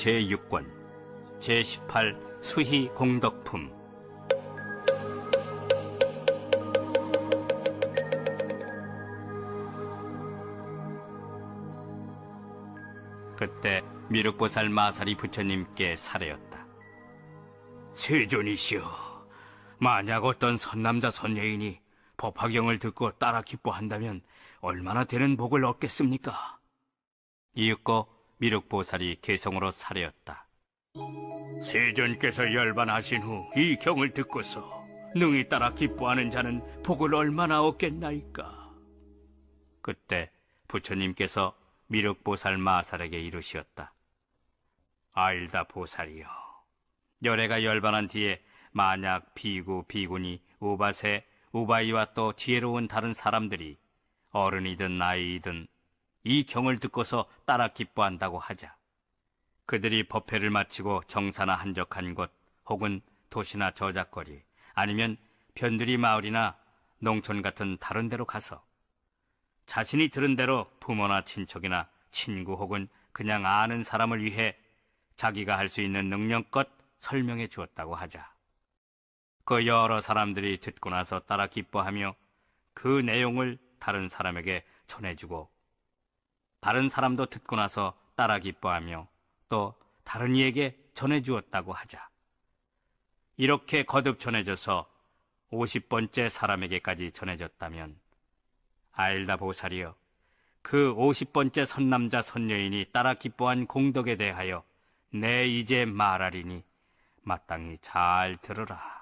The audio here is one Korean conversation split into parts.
제6권 제18 수희 공덕품. 그때 미륵보살 마살이 부처님께 사례였다. 세존이시여, 만약 어떤 선남자 선여인이 법화경을 듣고 따라 기뻐한다면 얼마나 되는 복을 얻겠습니까? 이윽고 미륵보살이 개성으로 사례였다. 세존께서 열반하신 후 이 경을 듣고서 능히 따라 기뻐하는 자는 복을 얼마나 얻겠나이까? 그때 부처님께서 미륵보살 마살에게 이르시었다. 아일다 보살이여, 열애가 열반한 뒤에 만약 비구, 비구니, 우바세, 우바이와 또 지혜로운 다른 사람들이 어른이든 나이이든 이 경을 듣고서 따라 기뻐한다고 하자. 그들이 법회를 마치고 정사나 한적한 곳 혹은 도시나 저작거리 아니면 변두리 마을이나 농촌 같은 다른 데로 가서 자신이 들은 대로 부모나 친척이나 친구 혹은 그냥 아는 사람을 위해 자기가 할 수 있는 능력껏 설명해 주었다고 하자. 그 여러 사람들이 듣고 나서 따라 기뻐하며 그 내용을 다른 사람에게 전해주고 다른 사람도 듣고 나서 따라 기뻐하며 또 다른 이에게 전해주었다고 하자. 이렇게 거듭 전해져서 50번째 사람에게까지 전해졌다면 아일다 보살이여, 그 50번째 선남자 선여인이 따라 기뻐한 공덕에 대하여 내 이제 말하리니 마땅히 잘 들으라.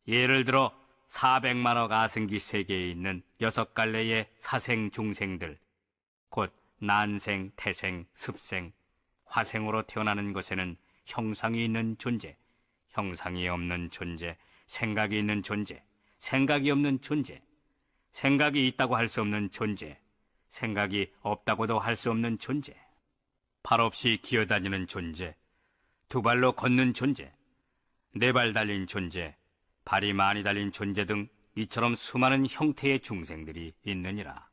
예를 들어 400만억 아승기 세계에 있는 6갈래의 사생 중생들, 곧 난생, 태생, 습생, 화생으로 태어나는 것에는 형상이 있는 존재, 형상이 없는 존재, 생각이 있는 존재, 생각이 없는 존재, 생각이 있다고 할 수 없는 존재, 생각이 없다고도 할 수 없는 존재, 팔 없이 기어다니는 존재, 두 발로 걷는 존재, 네 발 달린 존재, 발이 많이 달린 존재 등 이처럼 수많은 형태의 중생들이 있느니라.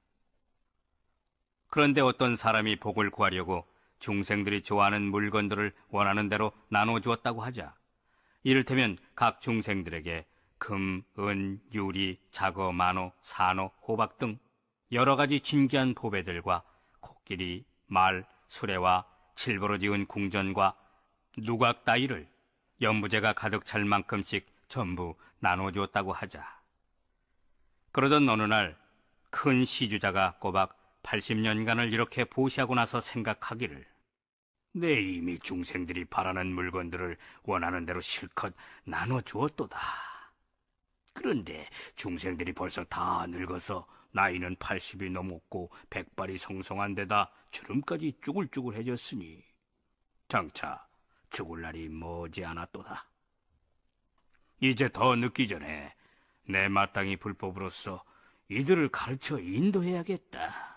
그런데 어떤 사람이 복을 구하려고 중생들이 좋아하는 물건들을 원하는 대로 나눠주었다고 하자. 이를테면 각 중생들에게 금, 은, 유리, 자거, 만호, 산호, 호박 등 여러 가지 진귀한 보배들과 코끼리, 말, 수레와 칠보로 지은 궁전과 누각 따위를 연부제가 가득 찰 만큼씩 전부 나눠주었다고 하자. 그러던 어느 날 큰 시주자가 꼬박 80년간을 이렇게 보시하고 나서 생각하기를, 내 이미 중생들이 바라는 물건들을 원하는 대로 실컷 나눠주었도다. 그런데 중생들이 벌써 다 늙어서 나이는 80이 넘었고 백발이 성성한 데다 주름까지 쭈글쭈글해졌으니 장차 죽을 날이 머지 않았도다. 이제 더 늦기 전에 내 마땅히 불법으로서 이들을 가르쳐 인도해야겠다.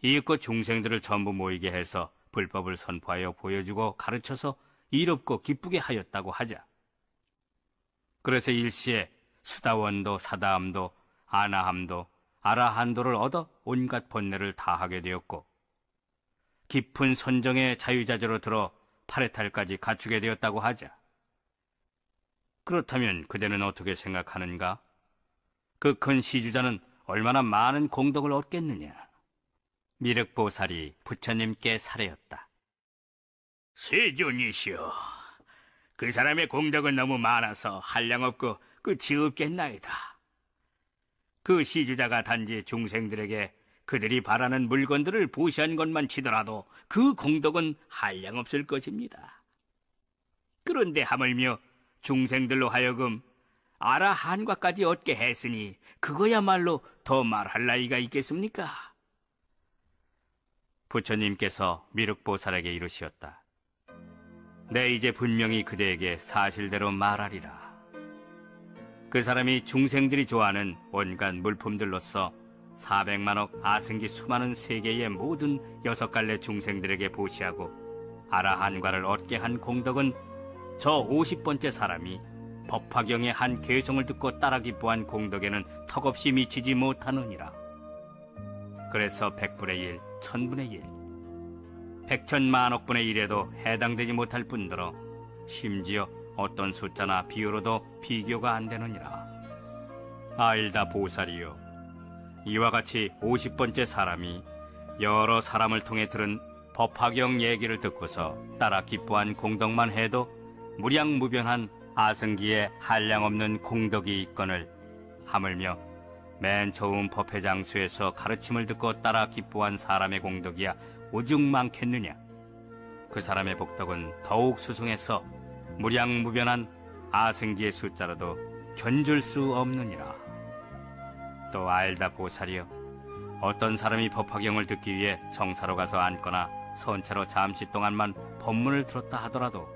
이윽고 중생들을 전부 모이게 해서 불법을 선포하여 보여주고 가르쳐서 이롭고 기쁘게 하였다고 하자. 그래서 일시에 수다원도, 사다함도, 아나함도, 아라한도를 얻어 온갖 번뇌를 다하게 되었고 깊은 선정의 자유자재로 들어 파레탈까지 갖추게 되었다고 하자. 그렇다면 그대는 어떻게 생각하는가? 그 큰 시주자는 얼마나 많은 공덕을 얻겠느냐? 미륵보살이 부처님께 사례였다. 세존이시여, 그 사람의 공덕은 너무 많아서 한량없고 끝이 없겠나이다. 그 시주자가 단지 중생들에게 그들이 바라는 물건들을 보시한 것만 치더라도 그 공덕은 한량없을 것입니다. 그런데 하물며 중생들로 하여금 아라한과까지 얻게 했으니 그거야말로 더 말할 나위가 있겠습니까? 부처님께서 미륵보살에게 이르시었다. 내 이제 분명히 그대에게 사실대로 말하리라. 그 사람이 중생들이 좋아하는 온갖 물품들로서 400만억 아승기 수많은 세계의 모든 6갈래 중생들에게 보시하고 아라한과를 얻게 한 공덕은 저 50번째 사람이 법화경의 한 개성을 듣고 따라 기뻐한 공덕에는 턱없이 미치지 못하느니라. 그래서 100분의 1, 1000분의 1, 백천만억분의 1에도 해당되지 못할 뿐더러 심지어 어떤 숫자나 비유로도 비교가 안 되느니라. 아일다 보살이여, 이와 같이 50번째 사람이 여러 사람을 통해 들은 법화경 얘기를 듣고서 따라 기뻐한 공덕만 해도 무량무변한 아승기에 한량없는 공덕이 있거늘, 하물며 맨 처음 법회장수에서 가르침을 듣고 따라 기뻐한 사람의 공덕이야 오죽 많겠느냐. 그 사람의 복덕은 더욱 수승해서 무량무변한 아승기의 숫자로도 견줄 수 없느니라. 또 아일다 보살이여, 어떤 사람이 법화경을 듣기 위해 정사로 가서 앉거나 선체로 잠시 동안만 법문을 들었다 하더라도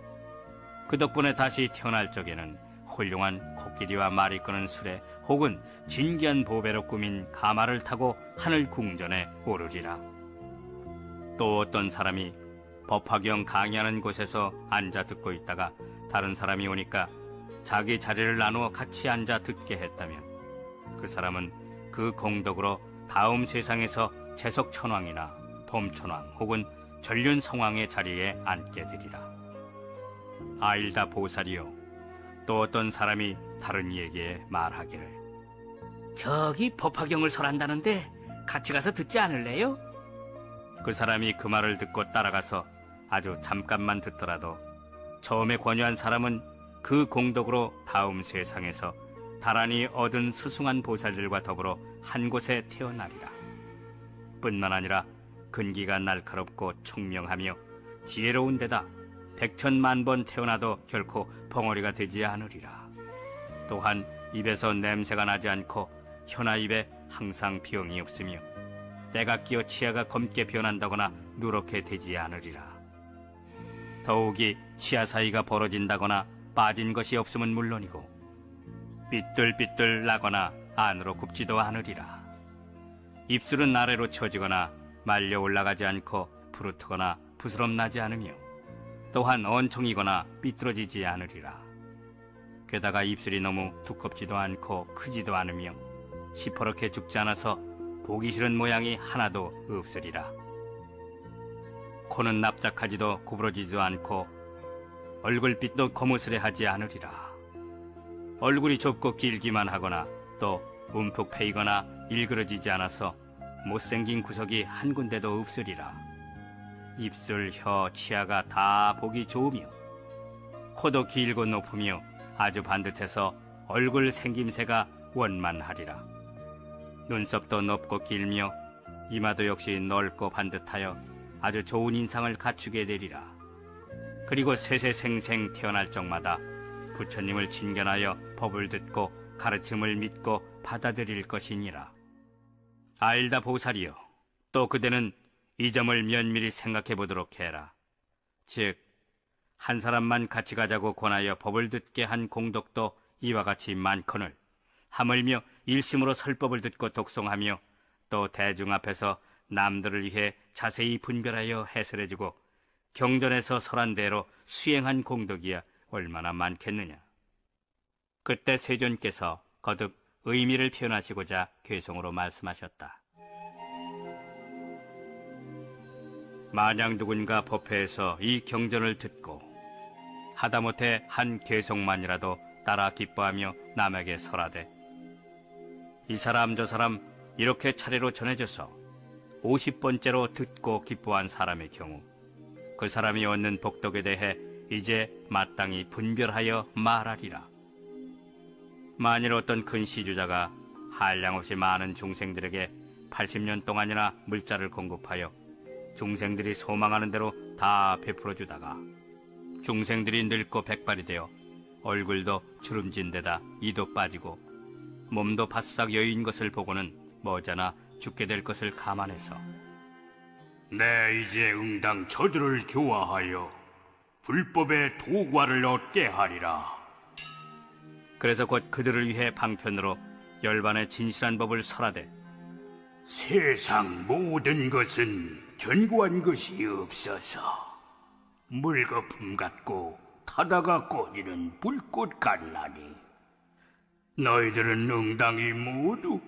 그 덕분에 다시 태어날 적에는 훌륭한 코끼리와 말이 끄는 수레 혹은 진귀한 보배로 꾸민 가마를 타고 하늘 궁전에 오르리라. 또 어떤 사람이 법화경 강의하는 곳에서 앉아 듣고 있다가 다른 사람이 오니까 자기 자리를 나누어 같이 앉아 듣게 했다면 그 사람은 그 공덕으로 다음 세상에서 재석천왕이나 범천왕 혹은 전륜성왕의 자리에 앉게 되리라. 아일다 보살이요, 또 어떤 사람이 다른 이에게 말하기를, 저기 법화경을 설한다는데 같이 가서 듣지 않을래요? 그 사람이 그 말을 듣고 따라가서 아주 잠깐만 듣더라도 처음에 권유한 사람은 그 공덕으로 다음 세상에서 다란히 얻은 수승한 보살들과 더불어 한 곳에 태어나리라. 뿐만 아니라 근기가 날카롭고 총명하며 지혜로운 데다 백천만 번 태어나도 결코 벙어리가 되지 않으리라. 또한 입에서 냄새가 나지 않고 혀나 입에 항상 병이 없으며 때가 끼어 치아가 검게 변한다거나 누렇게 되지 않으리라. 더욱이 치아 사이가 벌어진다거나 빠진 것이 없음은 물론이고 삐뚤삐뚤 나거나 안으로 굽지도 않으리라. 입술은 아래로 처지거나 말려 올라가지 않고 부르트거나 부스럼 나지 않으며 또한 언총이거나 삐뚤어지지 않으리라. 게다가 입술이 너무 두껍지도 않고 크지도 않으며 시퍼렇게 죽지 않아서 보기 싫은 모양이 하나도 없으리라. 코는 납작하지도 구부러지지도 않고 얼굴빛도 거무스레하지 않으리라. 얼굴이 좁고 길기만 하거나 또 움푹 패이거나 일그러지지 않아서 못생긴 구석이 한 군데도 없으리라. 입술, 혀, 치아가 다 보기 좋으며 코도 길고 높으며 아주 반듯해서 얼굴 생김새가 원만하리라. 눈썹도 높고 길며 이마도 역시 넓고 반듯하여 아주 좋은 인상을 갖추게 되리라. 그리고 세세생생 태어날 적마다 부처님을 친견하여 법을 듣고 가르침을 믿고 받아들일 것이니라. 아일다 보살이여, 또 그대는 이 점을 면밀히 생각해 보도록 해라. 즉, 한 사람만 같이 가자고 권하여 법을 듣게 한 공덕도 이와 같이 많거늘 하물며 일심으로 설법을 듣고 독송하며 또 대중 앞에서 남들을 위해 자세히 분별하여 해설해주고 경전에서 설한 대로 수행한 공덕이야 얼마나 많겠느냐. 그때 세존께서 거듭 의미를 표현하시고자 괴성으로 말씀하셨다. 만약 누군가 법회에서 이 경전을 듣고 하다못해 한 괴성만이라도 따라 기뻐하며 남에게 설하되 이 사람 저 사람 이렇게 차례로 전해져서 50번째로 듣고 기뻐한 사람의 경우 그 사람이 얻는 복덕에 대해 이제 마땅히 분별하여 말하리라. 만일 어떤 큰 시주자가 한량없이 많은 중생들에게 80년 동안이나 물자를 공급하여 중생들이 소망하는 대로 다 베풀어주다가 중생들이 늙고 백발이 되어 얼굴도 주름진 데다 이도 빠지고 몸도 바싹 여인 것을 보고는 머지않아 죽게 될 것을 감안해서 내 이제 응당 저들을 교화하여 불법의 도과를 얻게 하리라. 그래서 곧 그들을 위해 방편으로 열반의 진실한 법을 설하되 세상 모든 것은 견고한 것이 없어서 물거품 같고 타다가 꺼지는 불꽃 같나니 너희들은 응당이 모두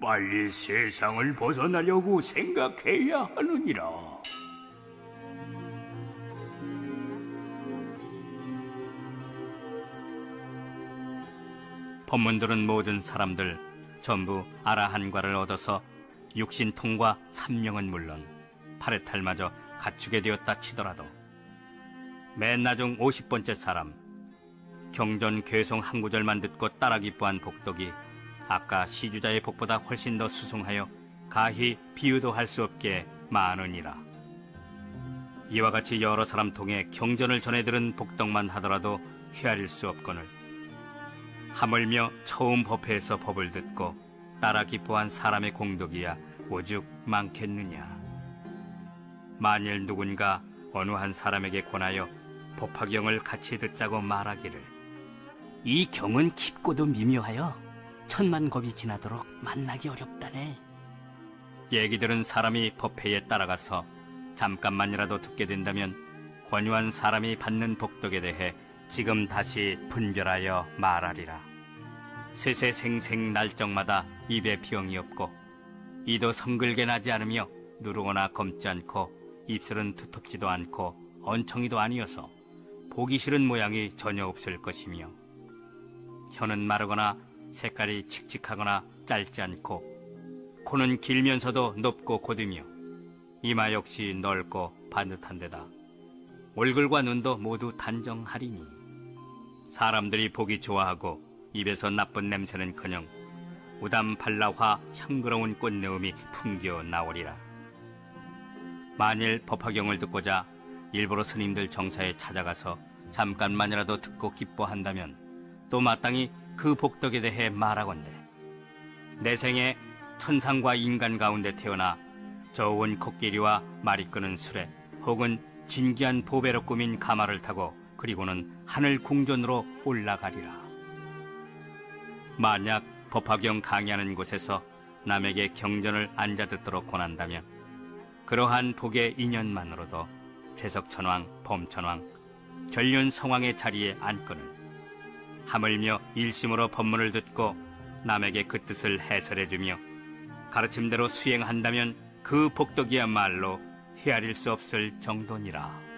빨리 세상을 벗어나려고 생각해야 하느니라. 법문 들은 모든 사람들 전부 아라한과를 얻어서 육신통과 삼령은 물론 파레탈마저 갖추게 되었다 치더라도 맨 나중 50번째 사람 경전 괴송 한 구절만 듣고 따라 기뻐한 복덕이 아까 시주자의 복보다 훨씬 더 수승하여 가히 비유도 할 수 없게 많으니라. 이와 같이 여러 사람 통해 경전을 전해 들은 복덕만 하더라도 헤아릴 수 없거늘 하물며 처음 법회에서 법을 듣고 따라 기뻐한 사람의 공덕이야 오죽 많겠느냐. 만일 누군가 어느 한 사람에게 권하여 법화경을 같이 듣자고 말하기를 이 경은 깊고도 미묘하여 천만 겁이 지나도록 만나기 어렵다네. 얘기 들은 사람이 법회에 따라가서 잠깐만이라도 듣게 된다면 권유한 사람이 받는 복덕에 대해 지금 다시 분별하여 말하리라. 세세생생 날적마다 입에 병이 없고 이도 성글게 나지 않으며 누르거나 검지 않고 입술은 두텁지도 않고 언청이도 아니어서 보기 싫은 모양이 전혀 없을 것이며 혀는 마르거나 색깔이 칙칙하거나 짧지 않고 코는 길면서도 높고 곧으며 이마 역시 넓고 반듯한 데다 얼굴과 눈도 모두 단정하리니 사람들이 보기 좋아하고 입에서 나쁜 냄새는커녕 우담 발라화 향그러운 꽃내음이 풍겨 나오리라. 만일 법화경을 듣고자 일부러 스님들 정사에 찾아가서 잠깐만이라도 듣고 기뻐한다면 또 마땅히 그 복덕에 대해 말하건대 내 생에 천상과 인간 가운데 태어나 저온 코끼리와 말이 끄는 수레 혹은 진귀한 보배로 꾸민 가마를 타고 그리고는 하늘 궁전으로 올라가리라. 만약 법화경 강의하는 곳에서 남에게 경전을 앉아 듣도록 권한다면 그러한 복의 인연만으로도 재석천왕, 범천왕, 전륜성왕의 자리에 앉거늘 하물며 일심으로 법문을 듣고 남에게 그 뜻을 해설해주며 가르침대로 수행한다면 그 복덕이야말로 헤아릴 수 없을 정도니라.